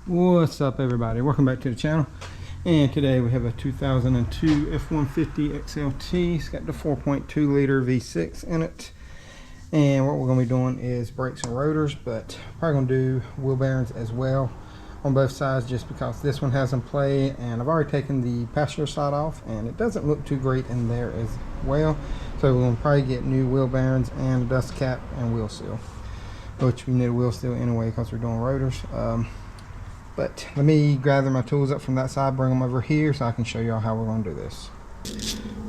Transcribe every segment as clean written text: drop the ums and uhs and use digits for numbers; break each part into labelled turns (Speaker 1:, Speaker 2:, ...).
Speaker 1: What's up, everybody? Welcome back to the channel. And today we have a 2002 F150 XLT. It's got the 4.2 liter V6 in it. And what we're going to be doing is brakes and rotors, but probably going to do wheel bearings as well on both sides, just because this one has in play. And I've already taken the passenger side off and it doesn't look too great in there as well. So we're going to probably get new wheel bearings and a dust cap and wheel seal, which we need a wheel seal anyway because we're doing rotors. But let me gather my tools up from that side, bring them over here so I can show y'all how we're going to do this.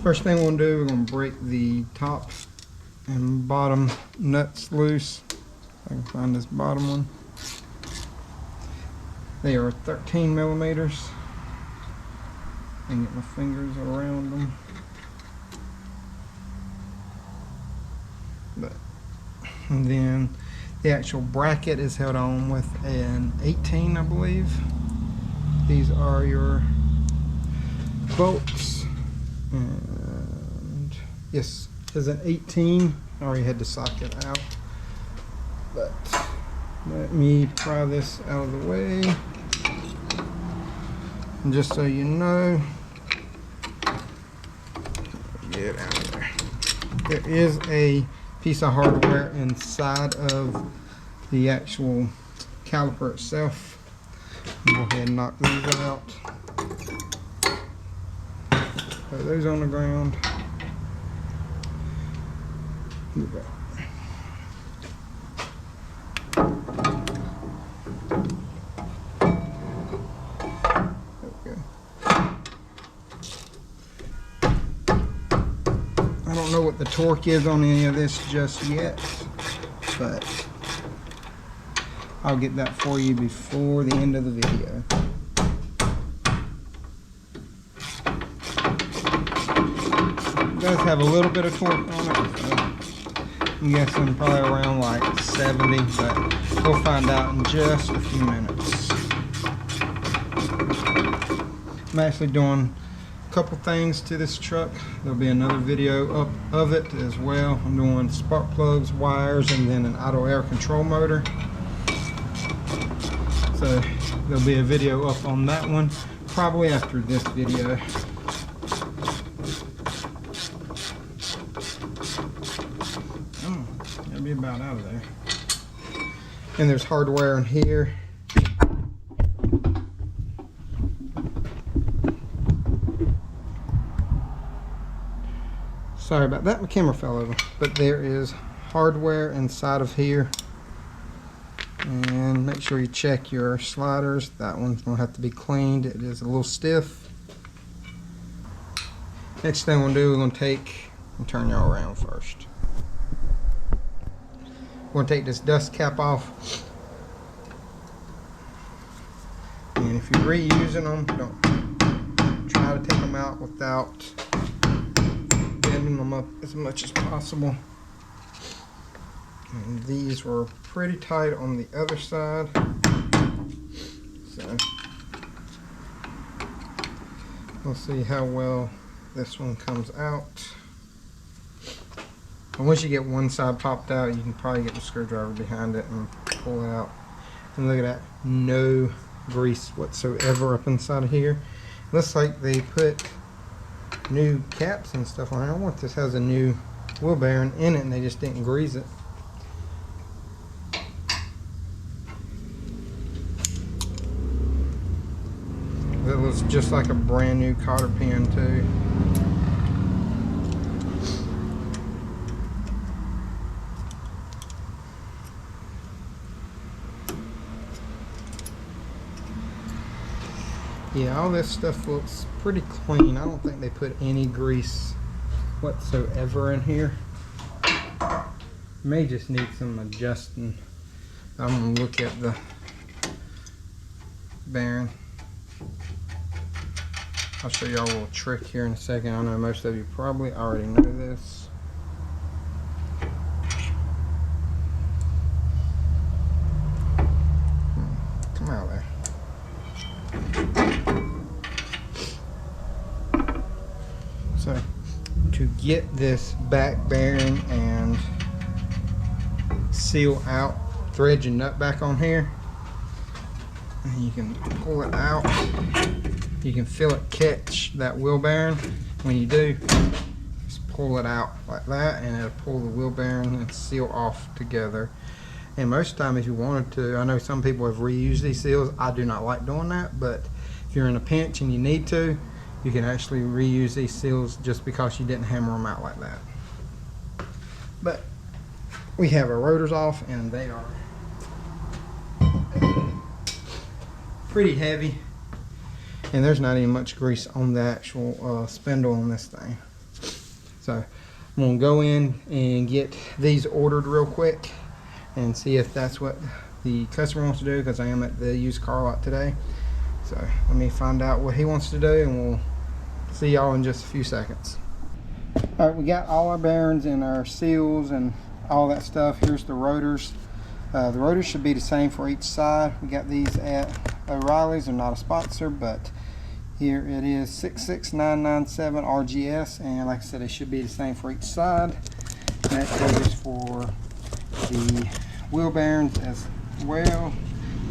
Speaker 1: First thing we're going to do, we're going to break the top and bottom nuts loose. I can find this bottom one. They are 13 millimeters. I can get my fingers around them. And then the actual bracket is held on with an 18, I believe. These are your bolts. And yes, there's an 18. I already had the socket out. But let me pry this out of the way. And just so you know, get it out of there. There is a piece of hardware inside of the actual caliper itself. Go ahead and knock these out. Put those on the ground. I don't know what the torque is on any of this just yet, but I'll get that for you before the end of the video. It does have a little bit of torque on it, so I'm guessing probably around like 70, but we'll find out in just a few minutes. I'm actually doing couple things to this truck. There'll be another video up of it as well. I'm doing spark plugs, wires, and then an auto air control motor. So there'll be a video up on that one probably after this video. That'll be about out of there. And there's hardware in here. Sorry about that, my camera fell over. But there is hardware inside of here. And make sure you check your sliders. That one's gonna have to be cleaned. It is a little stiff. Next thing we'll do, we're gonna take and turn y'all around first. We're gonna take this dust cap off. And if you're reusing them, don't try to take them out without them up as much as possible. And these were pretty tight on the other side, so we'll see how well this one comes out. And once you get one side popped out, you can probably get the screwdriver behind it and pull it out. And look at that, no grease whatsoever up inside of here. Looks like they put new caps and stuff on here. I wonder if this has a new wheel bearing in it and they just didn't grease it. It looks just like a brand new cotter pin too. Yeah, all this stuff looks pretty clean. I don't think they put any grease whatsoever in here. May just need some adjusting. I'm gonna look at the bearing. I'll show y'all a little trick here in a second. I know most of you probably already know this. Come out there. So to get this back bearing and seal out, thread your nut back on here and you can pull it out. You can feel it catch that wheel bearing. When you do, just pull it out like that, and it'll pull the wheel bearing and seal off together. And most of the time, if you wanted to, I know some people have reused these seals. I do not like doing that, but if you're in a pinch and you need to, you can actually reuse these seals just because you didn't hammer them out like that. But we have our rotors off, and they are pretty heavy, and there's not even much grease on the actual spindle on this thing. So I'm gonna go in and get these ordered real quick and see if that's what the customer wants to do, because I am at the used car lot today. So let me find out what he wants to do, and we'll see y'all in just a few seconds. All right, we got all our bearings and our seals and all that stuff. Here's the rotors. The rotors should be the same for each side. We got these at O'Reilly's. They're not a sponsor, but here it is, 66997 RGS, and like I said, it should be the same for each side. And that goes for the wheel bearings as well,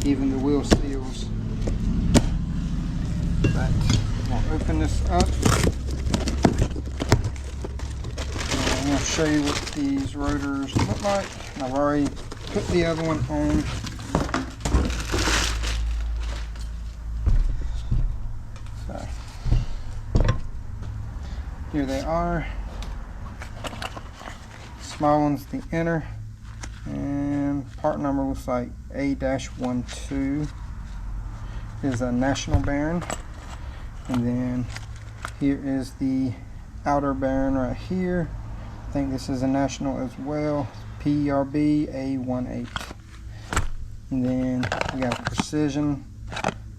Speaker 1: even the wheel seals. But I'll open this up. And I'm going to show you what these rotors look like. And I've already put the other one on. So here they are. Small one's the inner, and part number looks like A-12 is a national bearing, and then here is the outer bearing right here. I think this is a national as well, PRB A18. And then we got a precision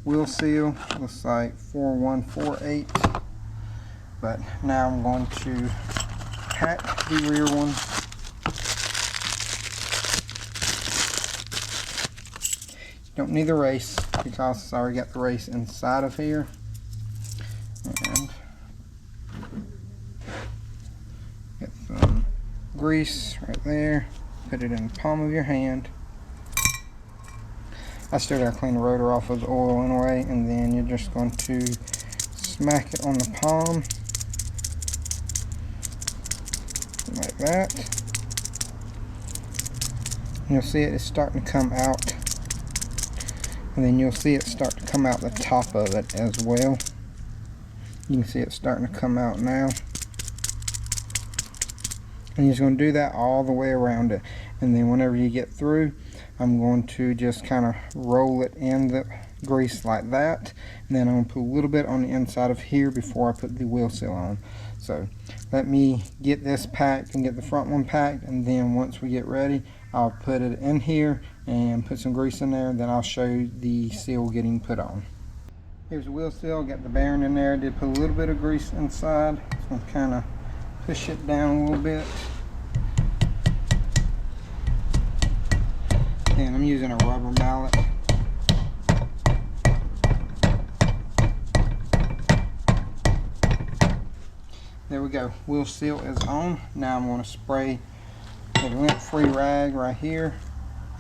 Speaker 1: wheel seal, looks like 4148. But now I'm going to pack the rear one. You don't need the race because it's already got the race inside of here. And get some grease right there. Put it in the palm of your hand. I still gotta clean the rotor off of the oil anyway, and then you're just going to smack it on the palm like that. And you'll see it's starting to come out, and then you'll see it start to come out the top of it as well. You can see it starting to come out now. And you're just going to do that all the way around it, and then whenever you get through, I'm going to just kind of roll it in the grease like that, and then I'm going to put a little bit on the inside of here before I put the wheel seal on. So let me get this packed and get the front one packed, and then once we get ready, I'll put it in here and put some grease in there, then I'll show you the seal getting put on. Here's the wheel seal, got the bearing in there. I did put a little bit of grease inside. Just going to kind of push it down a little bit. And I'm using a rubber mallet. There we go, wheel seal is on. Now I'm going to spray a lint-free rag right here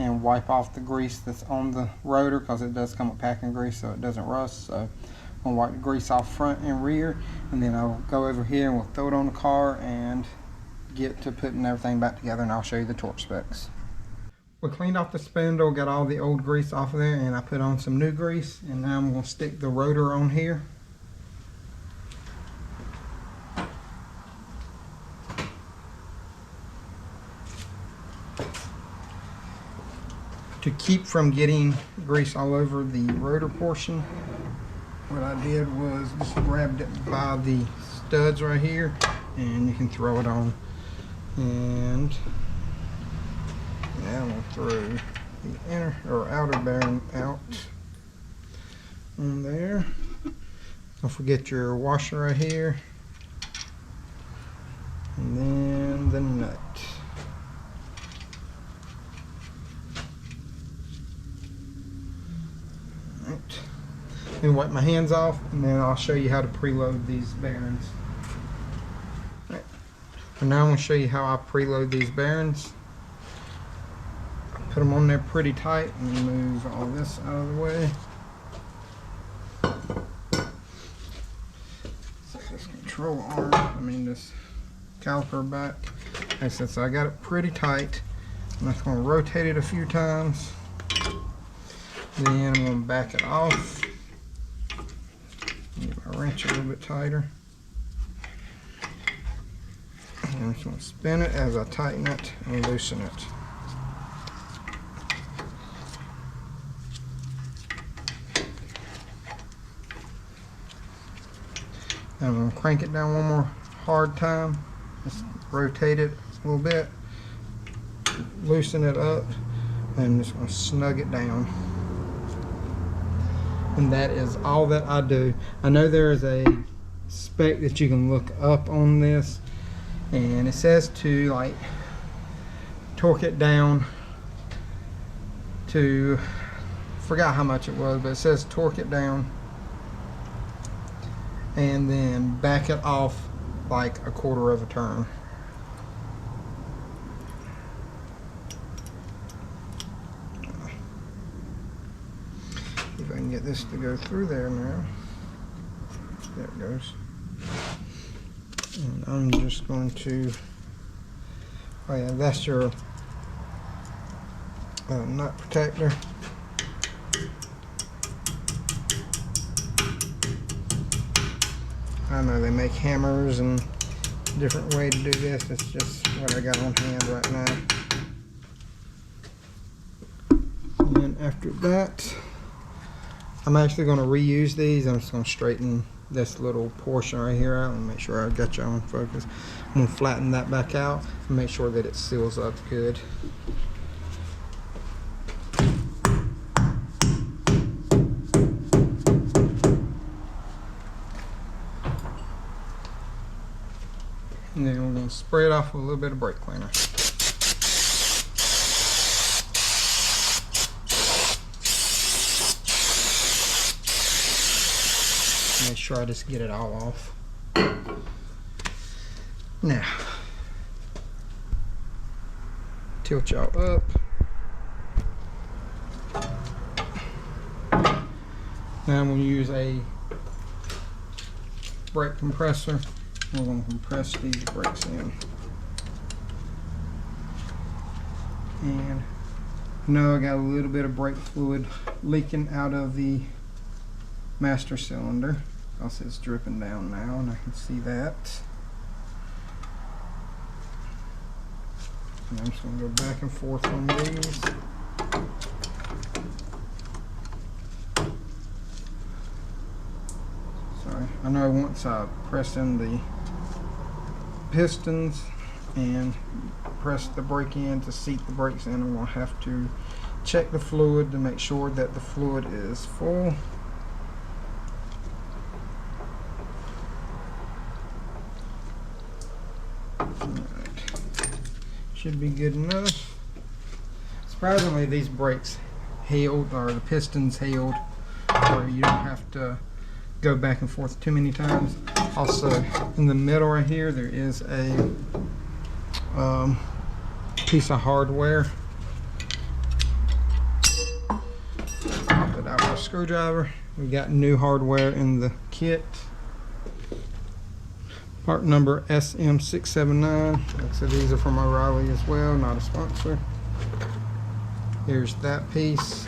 Speaker 1: and wipe off the grease that's on the rotor, because it does come with packing grease so it doesn't rust. So I'm going to wipe the grease off front and rear, and then I'll go over here and we'll throw it on the car and get to putting everything back together, and I'll show you the torque specs. We cleaned off the spindle, got all the old grease off of there, and I put on some new grease, and now I'm going to stick the rotor on here. To keep from getting grease all over the rotor portion, what I did was just grabbed it by the studs right here, and you can throw it on. And now we'll throw the inner or outer bearing out on there. Don't forget your washer right here, and then the nut. Right. Let me wipe my hands off, and then I'll show you how to preload these bearings. Right. And now I'm going to show you how I preload these bearings. Put them on there pretty tight and move all this out of the way. control arm, this caliper back. Like I said, so I got it pretty tight. I'm just going to rotate it a few times. Then I'm going to back it off. Get my wrench a little bit tighter. And I'm just going to spin it as I tighten it and loosen it. I'm going to crank it down one more hard time. Just rotate it a little bit. Loosen it up. And I'm just going to snug it down. And that is all that I do. I know there is a spec that you can look up on this. And it says to like torque it down to, forgot how much it was, but it says torque it down and then back it off like a quarter of a turn. If I can get this to go through there now. There it goes. And I'm just going to, oh yeah, that's your nut protector. I know they make hammers and different way to do this. It's just what I got on hand right now. And then after that, I'm actually going to reuse these. I'm just going to straighten this little portion right here out and make sure I got you on focus. I'm going to flatten that back out and make sure that it seals up good. And then we're going to spray it off with a little bit of brake cleaner. Make sure I just get it all off. Now, tilt y'all up. Now I'm going to use a brake compressor. We're going to compress these brakes in. And I know I got a little bit of brake fluid leaking out of the master cylinder. Also, it's dripping down now, and I can see that. And I'm just going to go back and forth on these. Sorry, I know once I press in the pistons and press the brake in to seat the brakes in, I'm going to have to check the fluid to make sure that the fluid is full. Should be good enough. Surprisingly, these brakes held, or the pistons held, where you don't have to go back and forth too many times. Also, in the middle right here, there is a piece of hardware. Pop it out with a screwdriver. We got new hardware in the kit. Part number SM679. Like I said, these are from O'Reilly as well, not a sponsor. Here's that piece.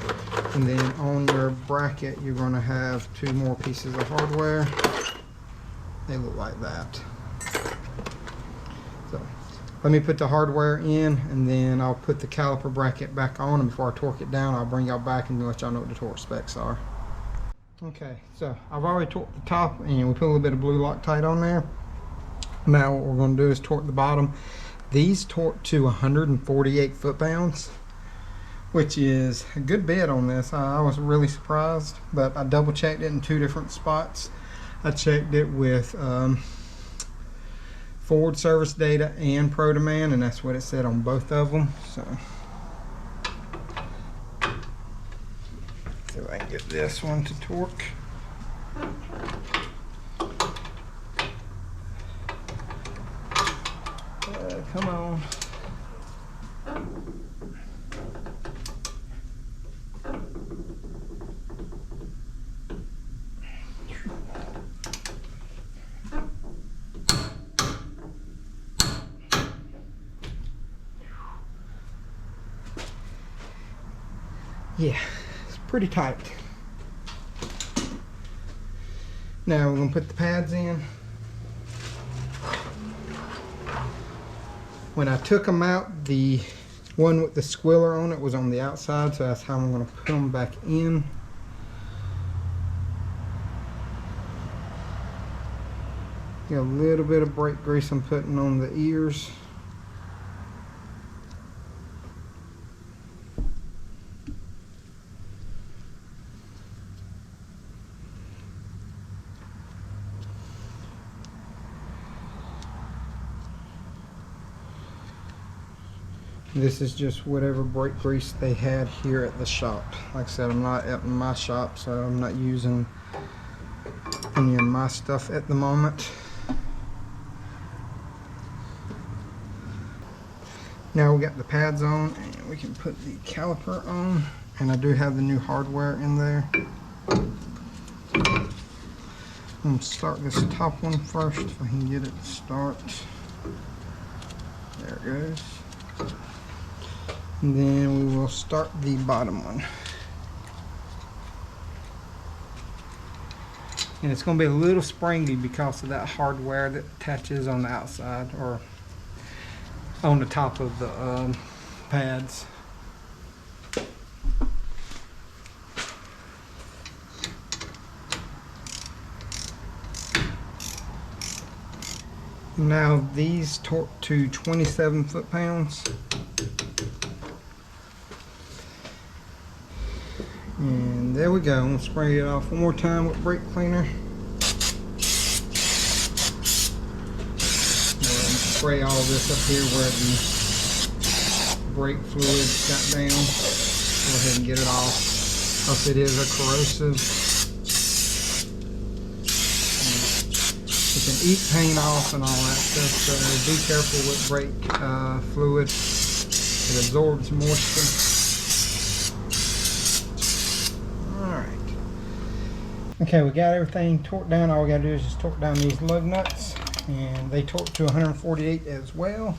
Speaker 1: And then on your bracket, you're going to have two more pieces of hardware. They look like that. So let me put the hardware in, and then I'll put the caliper bracket back on. And before I torque it down, I'll bring y'all back and let y'all know what the torque specs are. Okay, so I've already torqued the top, and we put a little bit of blue Loctite on there. Now what we're going to do is torque the bottom. These torque to 148 foot-pounds, which is a good bit on this. I was really surprised, but I double checked it in two different spots. I checked it with Ford service data and Pro Demand, and that's what it said on both of them. So see if I can get this one to torque. Come on. yeah, it's pretty tight. Now we're gonna put the pads in. When I took them out, the one with the squiller on it was on the outside, so that's how I'm gonna put them back in. Got a little bit of brake grease I'm putting on the ears. This is just whatever brake grease they had here at the shop. Like I said, I'm not at my shop, so I'm not using any of my stuff at the moment. Now we got the pads on, and we can put the caliper on. And I do have the new hardware in there. I'm going to start this top one first if I can get it to start. There it goes. And then we will start the bottom one. And it's going to be a little springy because of that hardware that attaches on the outside or on the top of the pads. Now these torque to 27 foot-pounds. And there we go. I'm going to spray it off one more time with brake cleaner. Spray all this up here where the brake fluid got down. Go ahead and get it off. If it is a corrosive, it can eat paint off and all that stuff. So be careful with brake fluid. It absorbs moisture. Okay, we got everything torqued down. All we gotta do is just torque down these lug nuts, and they torque to 148 as well.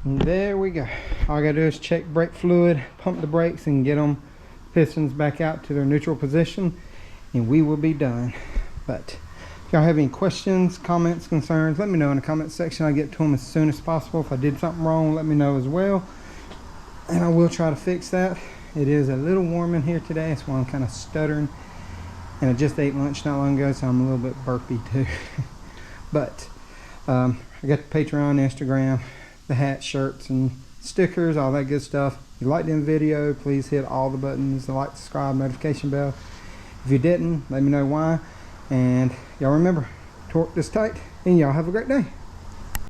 Speaker 1: And there we go. All I gotta do is check brake fluid, pump the brakes, and get them pistons back out to their neutral position, and we will be done. But if y'all have any questions, comments, concerns, let me know in the comment section. I'll get to them as soon as possible. If I did something wrong, let me know as well, and I will try to fix that. It is a little warm in here today. That's why I'm kind of stuttering, and I just ate lunch not long ago, so I'm a little bit burpy too. But I got the Patreon, Instagram, the hats, shirts, and stickers, all that good stuff. If you liked the video, please hit all the buttons, the like, subscribe, notification bell. If you didn't, let me know why. And y'all remember, torque this tight, and y'all have a great day.